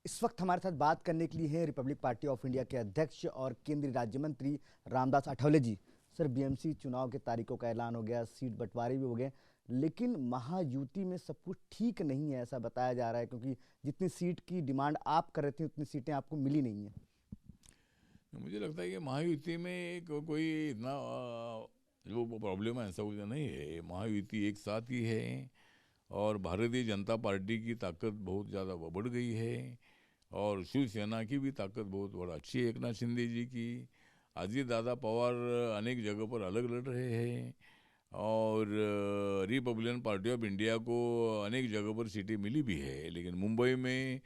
इस वक्त हमारे साथ बात करने के लिए हैं रिपब्लिक पार्टी ऑफ इंडिया के अध्यक्ष और केंद्रीय राज्य मंत्री रामदास अठावले जी। सर, बीएमसी चुनाव के तारीखों का ऐलान हो गया, सीट बंटवारे भी हो गए, लेकिन महायुति में सब कुछ ठीक नहीं है ऐसा बताया जा रहा है, क्योंकि जितनी सीट की डिमांड आप कर रहे थे उतनी सीटें आपको मिली नहीं है। मुझे लगता है कि महायुति में कोई इतना जो प्रॉब्लम है ऐसा कुछ नहीं है। महायुति एक साथ ही है और भारतीय जनता पार्टी की ताकत बहुत ज़्यादा बढ़ गई है और शिवसेना की भी ताकत बहुत बड़ा अच्छी है। एकनाथ शिंदे जी की अजीत दादा पवार अनेक जगह पर अलग लड़ रहे हैं और रिपब्लिकन पार्टी ऑफ इंडिया को अनेक जगह पर सीटें मिली भी है, लेकिन मुंबई में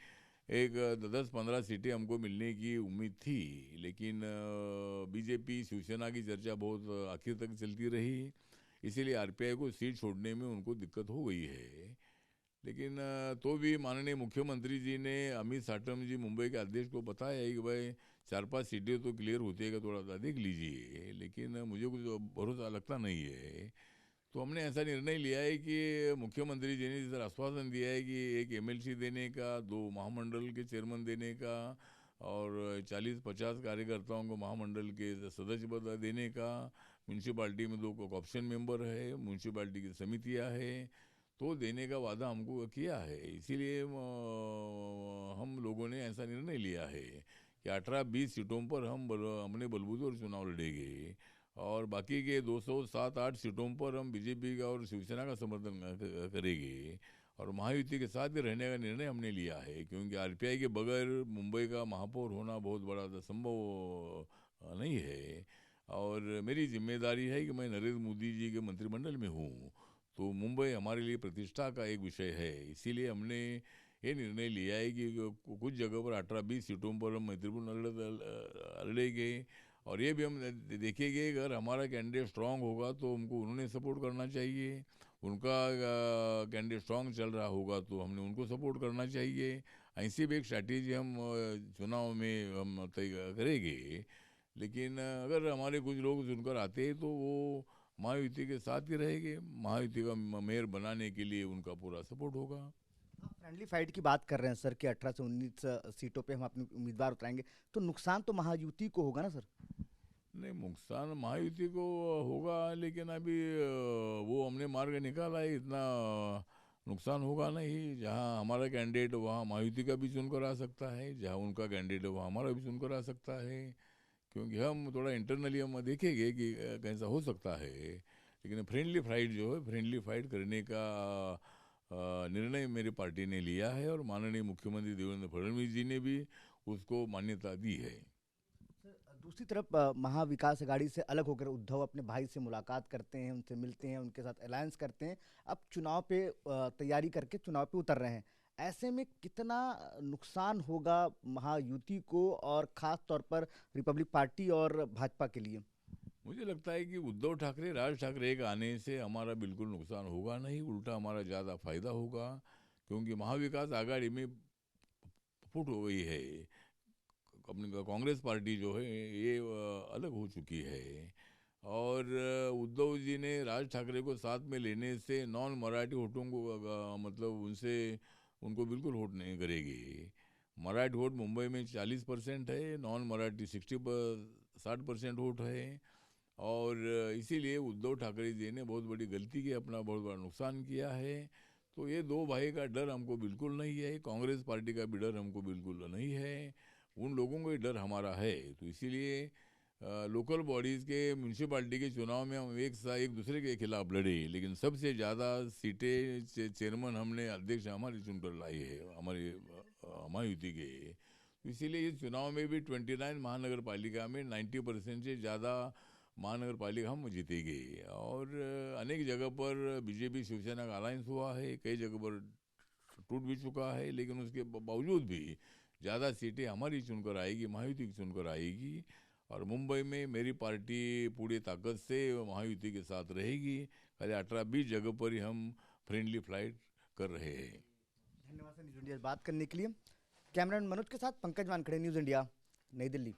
एक 10-15 सीटें हमको मिलने की उम्मीद थी, लेकिन बीजेपी शिवसेना की चर्चा बहुत आखिर तक चलती रही, इसीलिए आरपीआई को सीट छोड़ने में उनको दिक्कत हो गई है। लेकिन तो भी माननीय मुख्यमंत्री जी ने अमित साटम जी मुंबई के अध्यक्ष को बताया है कि भाई 4-5 सीटें तो क्लियर होती है, थोड़ा सा देख लीजिए, लेकिन मुझे कुछ भरोसा लगता नहीं है। तो हमने ऐसा निर्णय लिया है कि मुख्यमंत्री जी ने जिस आश्वासन दिया है कि एक एमएलसी देने का, 2 महामंडल के चेयरमैन देने का और 40-50 कार्यकर्ताओं को महामंडल के सदस्य पद देने का, म्यूनसिपाल्टी में 2 ऑप्शन मेंबर है, म्यूनसिपाल्टी की समितियां हैं, तो देने का वादा हमको किया है। इसीलिए हम लोगों ने ऐसा निर्णय लिया है कि 18-20 सीटों पर हम अपने बलबूते और चुनाव लड़ेंगे और बाकी के 207-8 सीटों पर हम बीजेपी का और शिवसेना का समर्थन करेंगे और महायुति के साथ ही रहने का निर्णय हमने लिया है, क्योंकि आरपीआई के बगैर मुंबई का महापौर होना बहुत बड़ा संभव नहीं है और मेरी जिम्मेदारी है कि मैं नरेंद्र मोदी जी के मंत्रिमंडल में हूँ, तो मुंबई हमारे लिए प्रतिष्ठा का एक विषय है। इसीलिए हमने ये निर्णय लिया है कि कुछ जगह पर 18-20 सीटों पर हम मैत्रीपूर्ण लड़ेंगे और ये भी हम देखेंगे अगर हमारा कैंडिडेट स्ट्रांग होगा तो हमको उन्होंने सपोर्ट करना चाहिए, उनका कैंडिडेट स्ट्रांग चल रहा होगा तो हमने उनको सपोर्ट करना चाहिए। ऐसी भी एक स्ट्रैटेजी हम चुनाव में हम तय करेंगे। लेकिन अगर हमारे कुछ लोग सुनकर आते हैं तो वो महायुति के साथ ही रहेंगे, महायुति का मेयर बनाने के लिए उनका पूरा सपोर्ट होगा। आप फ्रेंडली फाइट की बात कर रहे हैं सर कि 18 से 19 सीटों पे हम अपने उम्मीदवार उतराएंगे, तो नुकसान तो महायुति को होगा ना सर? नहीं, नुकसान महायुति को होगा, लेकिन अभी वो हमने मार्ग निकाला है, इतना नुकसान होगा नहीं। जहाँ हमारा कैंडिडेट वहाँ महायुति का भी चुनकर आ सकता है, जहाँ उनका कैंडिडेट वहाँ हमारा भी चुनकर आ सकता है, क्योंकि हम थोड़ा इंटरनली हम देखेंगे कि कैसा हो सकता है। लेकिन फ्रेंडली फाइट जो है, फ्रेंडली फाइट करने का निर्णय मेरी पार्टी ने लिया है और माननीय मुख्यमंत्री देवेंद्र फडणवीस जी ने भी उसको मान्यता दी है। दूसरी तरफ महाविकास अघाड़ी से अलग होकर उद्धव अपने भाई से मुलाकात करते हैं, उनसे मिलते हैं, उनके साथ अलायंस करते हैं, अब चुनाव पे तैयारी करके चुनाव पे उतर रहे हैं। ऐसे में कितना नुकसान होगा महायुति को और खास तौर पर रिपब्लिक पार्टी और भाजपा के लिए? मुझे लगता है कि उद्धव ठाकरे, राज ठाकरे के आने से हमारा बिल्कुल नुकसान होगा नहीं, उल्टा हमारा ज़्यादा फायदा होगा, क्योंकि महाविकास आघाड़ी में फुट हो गई है। अपनी कांग्रेस पार्टी जो है ये अलग हो चुकी है और उद्धव जी ने राज ठाकरे को साथ में लेने से नॉन मराठी वोटों को मतलब उनसे उनको बिल्कुल वोट नहीं करेगी। मराठी वोट मुंबई में 40% है, नॉन मराठी 60% वोट है और इसीलिए उद्धव ठाकरे जी ने बहुत बड़ी गलती की, अपना बहुत बड़ा नुकसान किया है। तो ये दो भाई का डर हमको बिल्कुल नहीं है, कांग्रेस पार्टी का भी डर हमको बिल्कुल नहीं है, उन लोगों को ही डर हमारा है। तो इसीलिए लोकल बॉडीज़ के म्यूनसिपाल्टी के चुनाव में हम एक दूसरे के खिलाफ लड़े, लेकिन सबसे ज़्यादा सीटें चेयरमैन हमने अध्यक्ष हमारी चुनकर लाई है, हमारे महायुति के। तो इसीलिए इस चुनाव में भी 29 महानगर पालिका में 90% से ज़्यादा महानगर पालिका हम जीतेंगे और अनेक जगह पर बीजेपी शिवसेना का अलायंस हुआ है, कई जगह पर टूट भी चुका है, लेकिन उसके बावजूद भी ज़्यादा सीटें हमारी चुनकर आएगी, महायुति की चुनकर आएगी और मुंबई में मेरी पार्टी पूरी ताकत से महायुति के साथ रहेगी। खाली 18-20 जगह पर ही हम फ्रेंडली फ्लाइट कर रहे हैं। धन्यवाद सर न्यूज़ इंडिया से बात करने के लिए। कैमरामैन मनोज के साथ पंकज वानखड़े, न्यूज़ इंडिया, नई दिल्ली।